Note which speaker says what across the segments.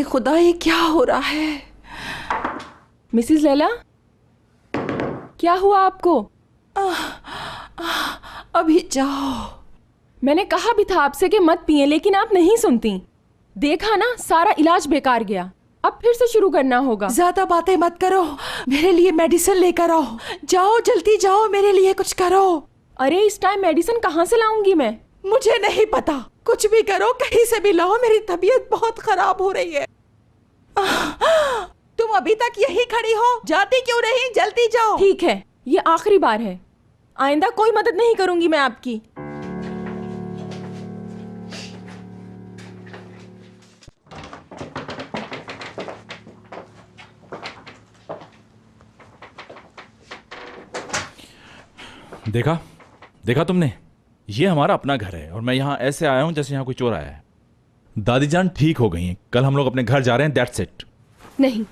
Speaker 1: खुदा, ये क्या हो रहा है?
Speaker 2: मिसेस लैला, क्या हुआ आपको?
Speaker 1: अभी जाओ।
Speaker 2: मैंने कहा भी था आपसे कि मत पिए, लेकिन आप नहीं सुनती। देखा ना, सारा इलाज बेकार गया। अब फिर से शुरू करना होगा।
Speaker 1: ज्यादा बातें मत करो, मेरे लिए मेडिसिन लेकर आओ। जाओ जल्दी जाओ, मेरे लिए कुछ करो।
Speaker 2: अरे इस टाइम मेडिसिन कहाँ से लाऊंगी मैं?
Speaker 1: मुझे नहीं पता, कुछ भी करो, कहीं से भी लाओ, मेरी तबीयत बहुत खराब हो रही है। तुम अभी तक यही खड़ी हो, जाती क्यों नहीं? जल्दी जाओ।
Speaker 2: ठीक है, ये आखिरी बार है, आइंदा कोई मदद नहीं करूंगी मैं आपकी।
Speaker 3: देखा देखा तुमने, ये हमारा अपना घर है और मैं यहाँ ऐसे आया हूँ जैसे यहाँ कोई चोर आया है। दादी जान ठीक हो गई हैं, कल हम लोग अपने घर जा रहे हैं, दैट्स इट।
Speaker 4: नहीं,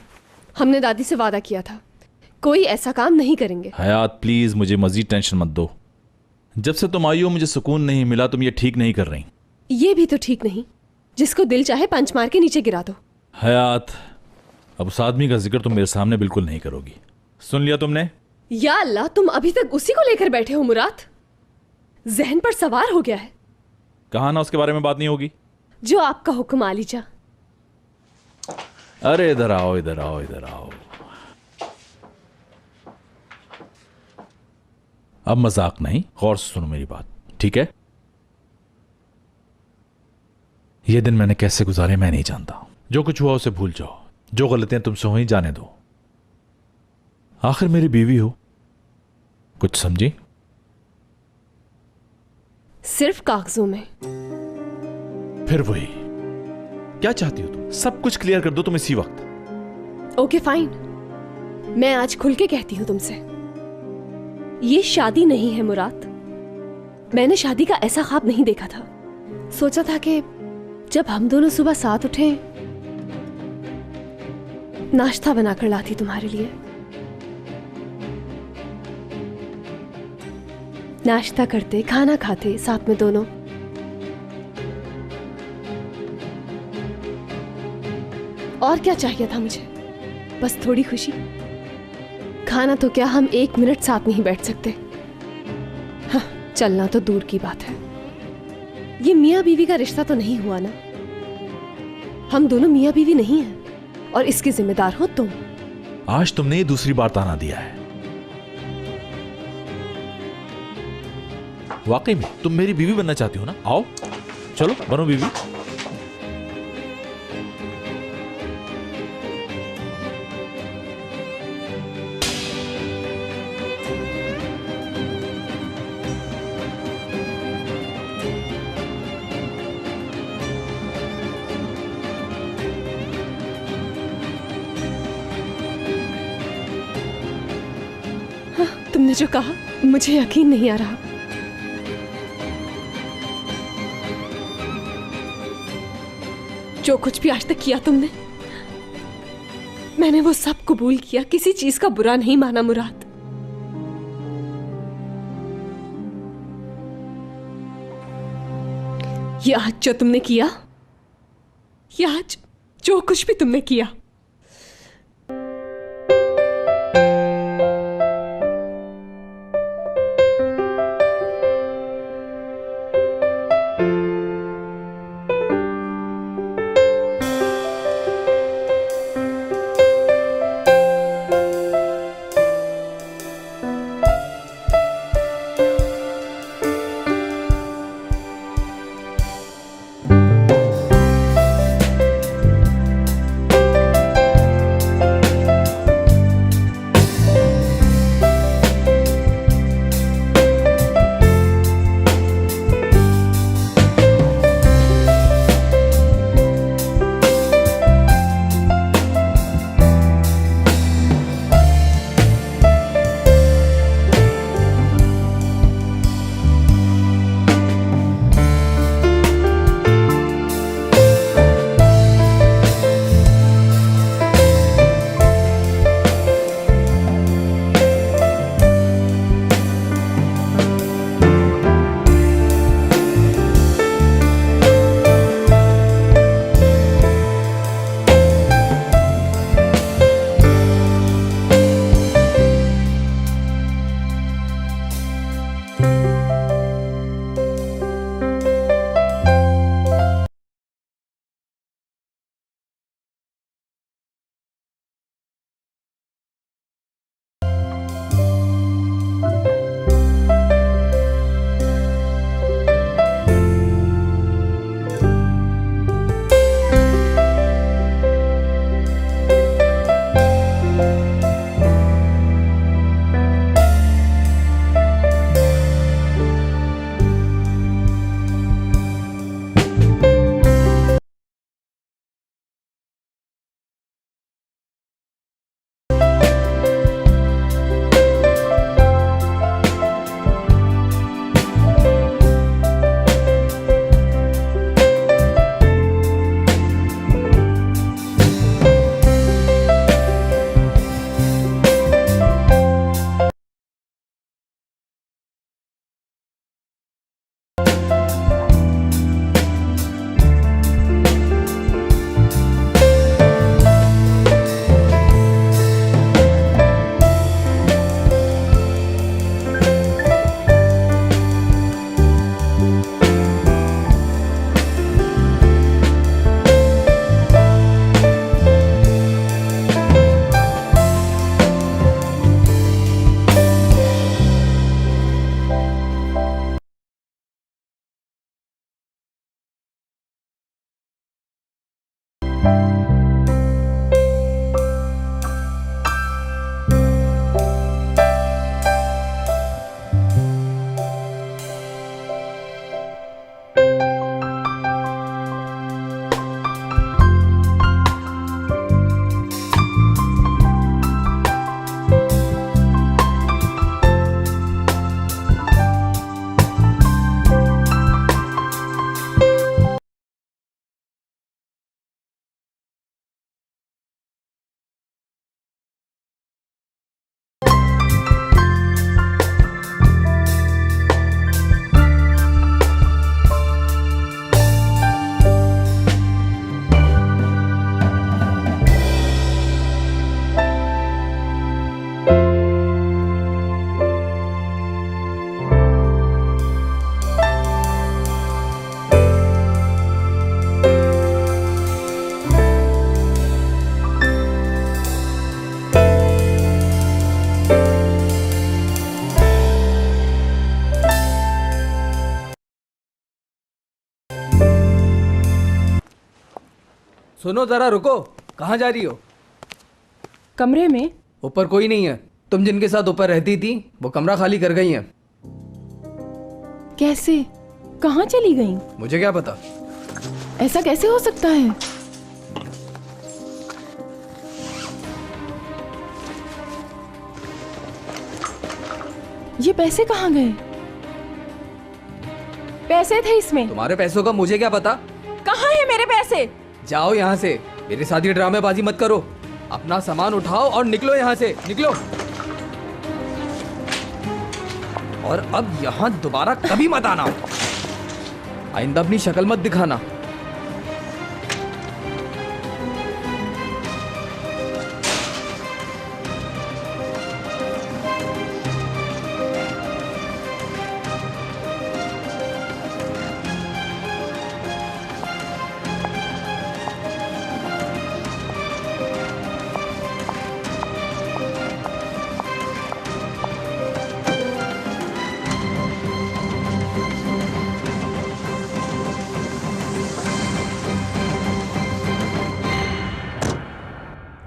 Speaker 4: हमने दादी से वादा किया था, कोई ऐसा काम नहीं करेंगे।
Speaker 3: हयात प्लीज मुझे मजीद टेंशन मत दो। जब से तुम आई हो मुझे सुकून नहीं मिला, तुम ये ठीक नहीं कर रही।
Speaker 4: ये भी तो ठीक नहीं, जिसको दिल चाहे पंच मार के नीचे गिरा दो।
Speaker 3: हयात, अब उस आदमी का जिक्र तुम मेरे सामने बिल्कुल नहीं करोगी, सुन लिया तुमने?
Speaker 4: या अल्लाह, तुम अभी तक उसी को लेकर बैठे हो मुराद? जहन पर सवार हो गया है।
Speaker 3: कहा ना उसके बारे में बात नहीं होगी।
Speaker 4: जो आपका हुक्म आलीजा।
Speaker 3: अरे इधर आओ इधर आओ इधर आओ। अब मजाक नहीं, गौर से सुनो मेरी बात, ठीक है? ये दिन मैंने कैसे गुजारे मैं नहीं जानता। जो कुछ हुआ उसे भूल जाओ, जो गलतियां तुमसे हुई जाने दो। आखिर मेरी बीवी हो, कुछ समझी?
Speaker 4: सिर्फ कागजों में।
Speaker 3: फिर वही, क्या चाहती हो तुम? सब कुछ क्लियर कर दो तुम इसी वक्त।
Speaker 4: ओके फाइन, मैं आज खुल के कहती हूं तुमसे, ये शादी नहीं है मुराद। मैंने शादी का ऐसा ख्वाब नहीं देखा था। सोचा था कि जब हम दोनों सुबह साथ उठे, नाश्ता बनाकर लाती तुम्हारे लिए। नाश्ता करते, खाना खाते साथ में दोनों। और क्या चाहिए था मुझे? बस थोड़ी खुशी। खाना तो क्या, हम 1 मिनट साथ नहीं बैठ सकते। हाँ, चलना तो दूर की बात है। ये मियाँ बीवी का रिश्ता तो नहीं हुआ ना। हम दोनों मियाँ बीवी नहीं हैं और इसके जिम्मेदार हो तुम।
Speaker 3: आज तुमने ये दूसरी बार ताना दिया है। वाकई में तुम मेरी बीवी बनना चाहती हो ना? आओ चलो बनो बीवी।
Speaker 4: हाँ, तुमने जो कहा मुझे यकीन नहीं आ रहा। जो कुछ भी आज तक किया तुमने, मैंने वो सब कबूल किया, किसी चीज का बुरा नहीं माना मुराद। ये आज जो तुमने किया, ये आज जो कुछ भी तुमने किया,
Speaker 5: सुनो जरा रुको, कहाँ जा रही हो?
Speaker 2: कमरे में।
Speaker 5: ऊपर कोई नहीं है। तुम जिनके साथ ऊपर रहती थी वो कमरा खाली कर गई हैं।
Speaker 2: कैसे? कहाँ चली गई?
Speaker 5: मुझे क्या पता।
Speaker 2: ऐसा कैसे हो सकता है? ये पैसे कहाँ गए? पैसे थे इसमें।
Speaker 5: तुम्हारे पैसों का मुझे क्या पता।
Speaker 2: कहाँ है मेरे पैसे?
Speaker 5: जाओ यहाँ से, मेरे साथ ये ड्रामेबाजी मत करो। अपना सामान उठाओ और निकलो यहाँ से, निकलो। और अब यहाँ दोबारा कभी मत आना। आइंदा अपनी शक्ल मत दिखाना।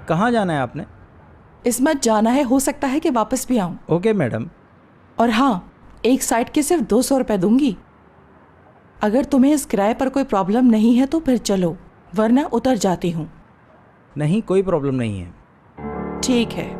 Speaker 6: कहाँ जाना है आपने?
Speaker 1: इसमत जाना है, हो सकता है कि वापस भी आऊं।
Speaker 6: Okay madam.
Speaker 1: और हाँ, एक साइड के सिर्फ 200 रुपए दूंगी। अगर तुम्हें इस किराए पर कोई प्रॉब्लम नहीं है तो फिर चलो, वरना उतर जाती हूँ।
Speaker 6: नहीं, कोई प्रॉब्लम नहीं है।
Speaker 1: ठीक है।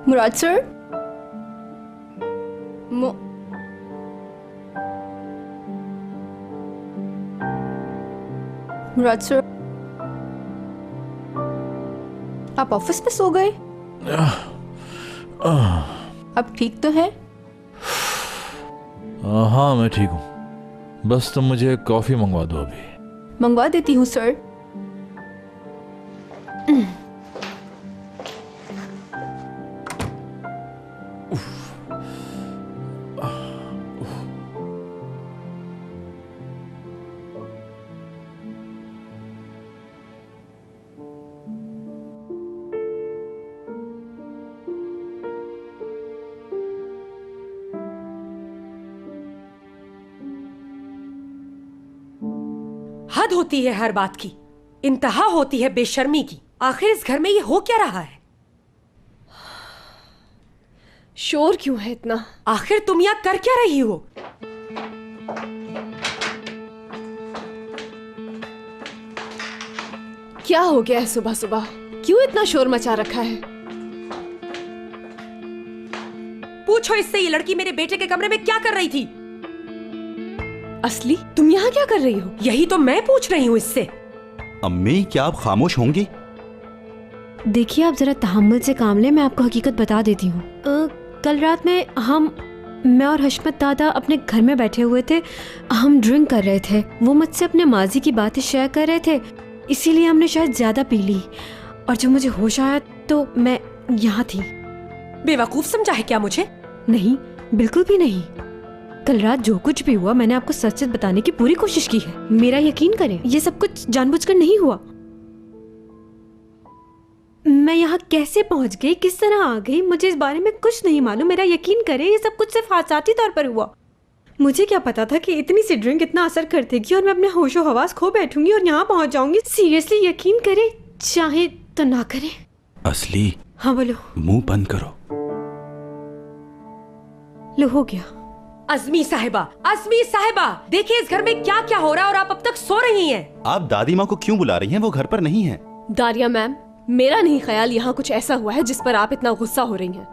Speaker 4: मुराद सर, मुराद सर, आप ऑफिस में सो गए? अब ठीक तो है?
Speaker 3: हाँ मैं ठीक हूँ, बस तुम मुझे कॉफी मंगवा दो अभी।
Speaker 4: मंगवा देती हूँ सर।
Speaker 7: हद होती है हर बात की, इंतहा होती है बेशर्मी की। आखिर इस घर में ये हो क्या रहा है?
Speaker 4: शोर क्यों है इतना?
Speaker 7: आखिर तुम यहाँ कर क्या रही हो?
Speaker 4: क्या हो गया है सुबह सुबह? क्यों इतना शोर मचा रखा है?
Speaker 7: पूछो इससे, ये लड़की मेरे बेटे के कमरे में क्या कर रही थी?
Speaker 4: असली, तुम यहाँ क्या कर रही हो?
Speaker 7: यही तो मैं पूछ रही हूँ इससे।
Speaker 8: अम्मी, क्या आप खामोश होंगी?
Speaker 9: देखिए, आप जरा तहम्मुल से काम लें, मैं आपको हकीकत बता देती हूँ। कल रात में मैं और हशमत दादा अपने घर में बैठे हुए थे। हम ड्रिंक कर रहे थे। वो मुझसे अपने माजी की बातें शेयर कर रहे थे, इसीलिए हमने शायद ज्यादा पी ली। और जब मुझे होश आया तो मैं यहाँ थी।
Speaker 7: बेवकूफ समझा है क्या मुझे?
Speaker 9: नहीं, बिल्कुल भी नहीं। कल रात जो कुछ भी हुआ मैंने आपको सच सच बताने की पूरी कोशिश की है। मेरा यकीन करें, ये सब कुछ जानबूझकर नहीं हुआ। मैं यहाँ कैसे पहुंच गई, किस तरह आ गई, मुझे इस बारे में कुछ नहीं मालूम। मेरा यकीन करें, ये सब कुछ सिर्फ हादसाती तौर पर हुआ। मुझे क्या पता था कि इतनी सी ड्रिंक इतना असर कर देगी और मैं अपने होशो हवास खो बैठूंगी और यहाँ पहुंच जाऊंगी। सीरियसली यकीन करें, चाहे तो ना करें।
Speaker 8: असली,
Speaker 9: हाँ बोलो।
Speaker 8: मुंह बंद करो।
Speaker 9: लो, हो गया।
Speaker 7: अज़मी साहिबा, देखिए इस घर में क्या क्या हो रहा है और आप अब तक सो रही हैं।
Speaker 8: आप दादी माँ को क्यों बुला रही हैं? वो घर पर नहीं है।
Speaker 4: दारिया मैम, मेरा नहीं ख्याल यहाँ कुछ ऐसा हुआ है जिस पर आप इतना गुस्सा हो रही हैं।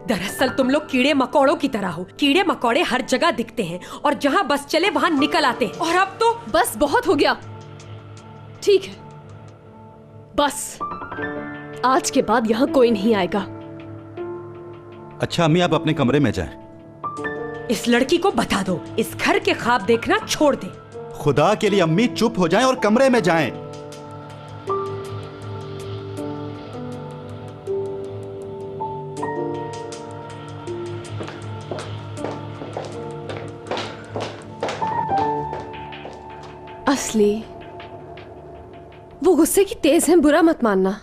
Speaker 7: दरअसल तुम लोग कीड़े मकोड़ों की तरह हो। कीड़े मकोड़े हर जगह दिखते हैं और जहाँ बस चले वहाँ निकल आते हैं। और अब तो
Speaker 4: बस बहुत हो गया। ठीक है, बस आज के बाद यहाँ कोई नहीं आएगा।
Speaker 8: अच्छा अम्मी, आप अपने कमरे में जाएं।
Speaker 7: इस लड़की को बता दो, इस घर के ख्वाब देखना छोड़ दे।
Speaker 8: खुदा के लिए अम्मी चुप हो जाएं और कमरे में जाएं।
Speaker 4: असली, वो गुस्से की तेज है, बुरा मत मानना।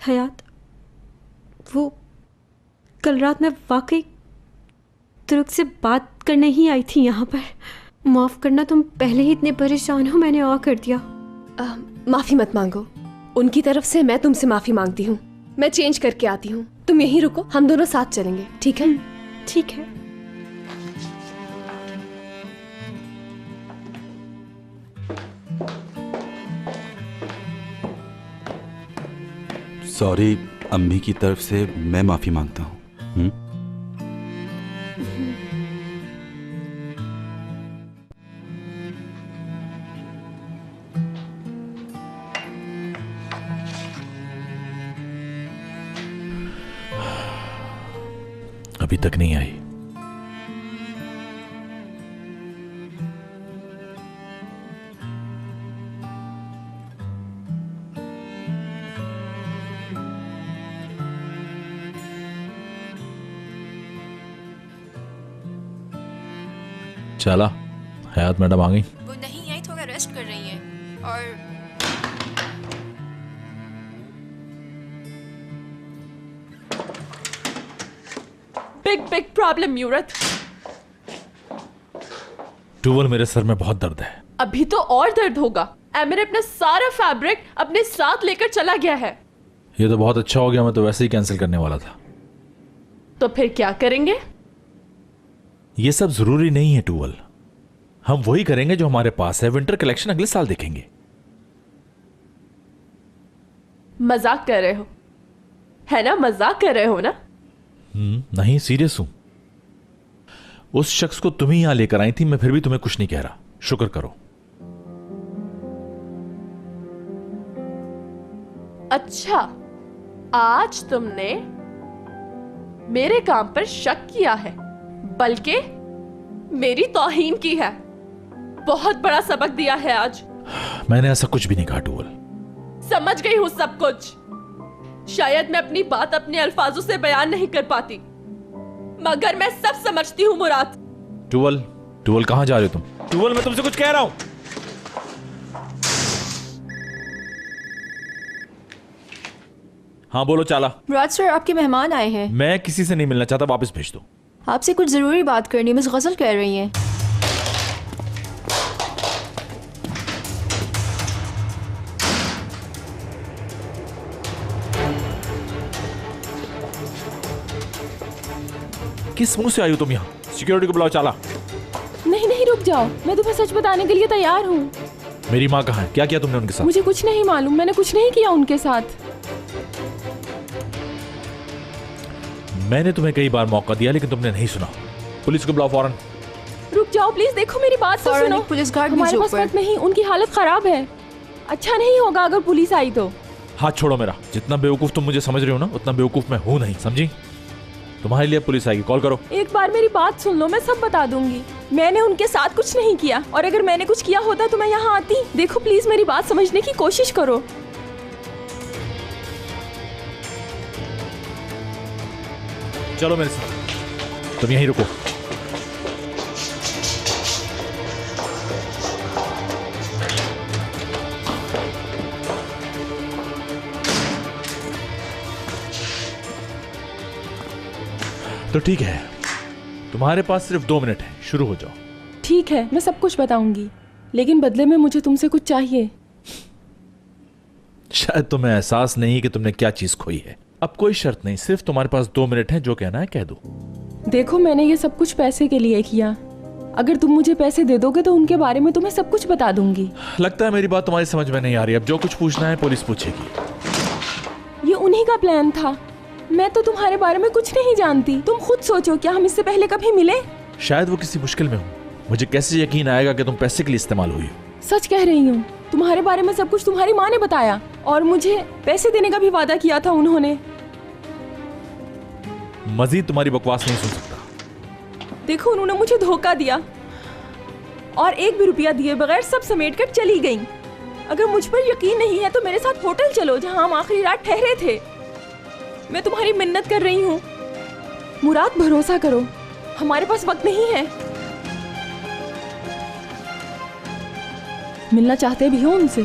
Speaker 9: हयात, वो कल रात मैं वाकई तुरुक से बात करने ही आई थी यहाँ पर। माफ करना, तुम पहले ही इतने परेशान हो, मैंने और कर दिया।
Speaker 4: माफी मत मांगो, उनकी तरफ से मैं तुमसे माफी मांगती हूँ। मैं चेंज करके आती हूँ, तुम यहीं रुको, हम दोनों साथ चलेंगे, ठीक है?
Speaker 9: ठीक है।
Speaker 8: सॉरी, अम्मी की तरफ से मैं माफी मांगता हूँ।
Speaker 3: अभी तक नहीं आई। चला, हयात मैडम आ गई।
Speaker 10: वो नहीं आई, थोड़ा रेस्ट कर रही हैं। और
Speaker 2: बिग प्रॉब्लम यूरत।
Speaker 3: टूवल, मेरे सर में बहुत दर्द है।
Speaker 2: अभी तो और दर्द होगा। एमिर अपना सारा फैब्रिक अपने साथ लेकर चला गया है।
Speaker 3: ये तो बहुत अच्छा हो गया, मैं तो वैसे ही कैंसिल करने वाला था।
Speaker 2: तो फिर क्या करेंगे?
Speaker 3: ये सब जरूरी नहीं है टूवल, हम वही करेंगे जो हमारे पास है। विंटर कलेक्शन अगले साल देखेंगे।
Speaker 2: मजाक कर रहे हो, है ना? मजाक कर रहे हो ना?
Speaker 3: नहीं, सीरियस हूं। उस शख्स को तुम ही यहां लेकर आई थी, मैं फिर भी तुम्हें कुछ नहीं कह रहा। शुक्र करो।
Speaker 2: अच्छा, आज तुमने मेरे काम पर शक किया है, बल्कि मेरी तौहीन की है। बहुत बड़ा सबक दिया है आज।
Speaker 3: मैंने ऐसा कुछ भी नहीं कहा टूवल।
Speaker 2: समझ गई हूं सब कुछ। शायद मैं अपनी बात अपने अल्फाजों से बयान नहीं कर पाती, मगर मैं सब समझती हूं मुराद।
Speaker 3: टूवल कहां जा रहे हो तुम? टूवल, मैं तुमसे कुछ कह रहा हूं। हाँ बोलो चाला।
Speaker 10: मुराद सर, आपके मेहमान आए हैं।
Speaker 3: मैं किसी से नहीं मिलना चाहता, वापस भेज दो।
Speaker 10: आपसे कुछ जरूरी बात करनी, मिस गजल कह रही हैं।
Speaker 3: किस मुंह से आई हो तुम यहाँ? सिक्योरिटी को बुलाओ चाला।
Speaker 2: नहीं, रुक जाओ, मैं तुम्हें सच बताने के लिए तैयार हूँ।
Speaker 3: मेरी माँ कहाँ है? क्या किया तुमने उनके साथ?
Speaker 2: मुझे कुछ नहीं मालूम, मैंने कुछ नहीं किया उनके साथ।
Speaker 3: मैंने तुम्हें कई बार मौका दिया लेकिन तुमने नहीं सुना। पुलिस को बुलाओ फौरन।
Speaker 2: रुक जाओ प्लीज, देखो मेरी बात तो सुनो।
Speaker 10: पुलिस गार्ड
Speaker 2: हमारे पास वक्त नहीं, उनकी हालत खराब है। अच्छा नहीं होगा अगर पुलिस आई तो।
Speaker 3: हाथ छोड़ो मेरा। जितना बेवकूफ तुम मुझे समझ रहे हो ना, उतना बेवकूफ मैं हूं नहीं, समझी? तुम्हारे लिए पुलिस आएगी, कॉल करो।
Speaker 2: एक बार मेरी बात सुन लो, मैं सब बता दूंगी। मैंने उनके साथ कुछ नहीं किया, और अगर मैंने कुछ किया होता तो मैं यहाँ आती। देखो प्लीज मेरी बात समझने की कोशिश करो।
Speaker 3: चलो मेरे साथ, तुम यहीं रुको। तो ठीक है, तुम्हारे पास सिर्फ 2 मिनट है, शुरू हो जाओ।
Speaker 2: ठीक है, मैं सब कुछ बताऊंगी, लेकिन बदले में मुझे तुमसे कुछ चाहिए।
Speaker 3: शायद तुम्हें एहसास नहीं कि तुमने क्या चीज खोई है। अब कोई शर्त नहीं, सिर्फ तुम्हारे पास 2 मिनट है, जो कहना है कह दो।
Speaker 2: देखो मैंने ये सब कुछ पैसे के लिए किया। अगर तुम मुझे पैसे दे दोगे तो उनके बारे में तुम्हें सब कुछ बता दूंगी।
Speaker 3: लगता है मेरी बात तुम्हारी समझ में नहीं आ रही। अब जो कुछ पूछना है पुलिस पूछेगी।
Speaker 2: ये उन्हीं का प्लान था। मैं तो तुम्हारे बारे में कुछ नहीं जानती। तुम खुद सोचो, क्या हम इससे पहले कभी मिले?
Speaker 3: शायद वो किसी मुश्किल में हो। मुझे कैसे यकीन आएगा कि तुम पैसे के लिए इस्तेमाल हुई हो?
Speaker 2: सच कह रही हूँ, तुम्हारे बारे में सब कुछ तुम्हारी माँ ने बताया, और मुझे पैसे देने का भी वादा किया था उन्होंने।
Speaker 3: मजीद तुम्हारी बकवास नहीं सुन सकता।
Speaker 2: देखो उन्होंने मुझे धोखा दिया।
Speaker 11: और एक भी रुपया दिए बगैर सब समेट कर चली गईं। अगर मुझ पर यकीन नहीं है तो मेरे साथ होटल चलो जहां हम आखिरी रात ठहरे थे। मैं तुम्हारी मिन्नत कर रही हूँ मुराद, भरोसा करो, हमारे पास वक्त नहीं है। मिलना चाहते भी हो उनसे?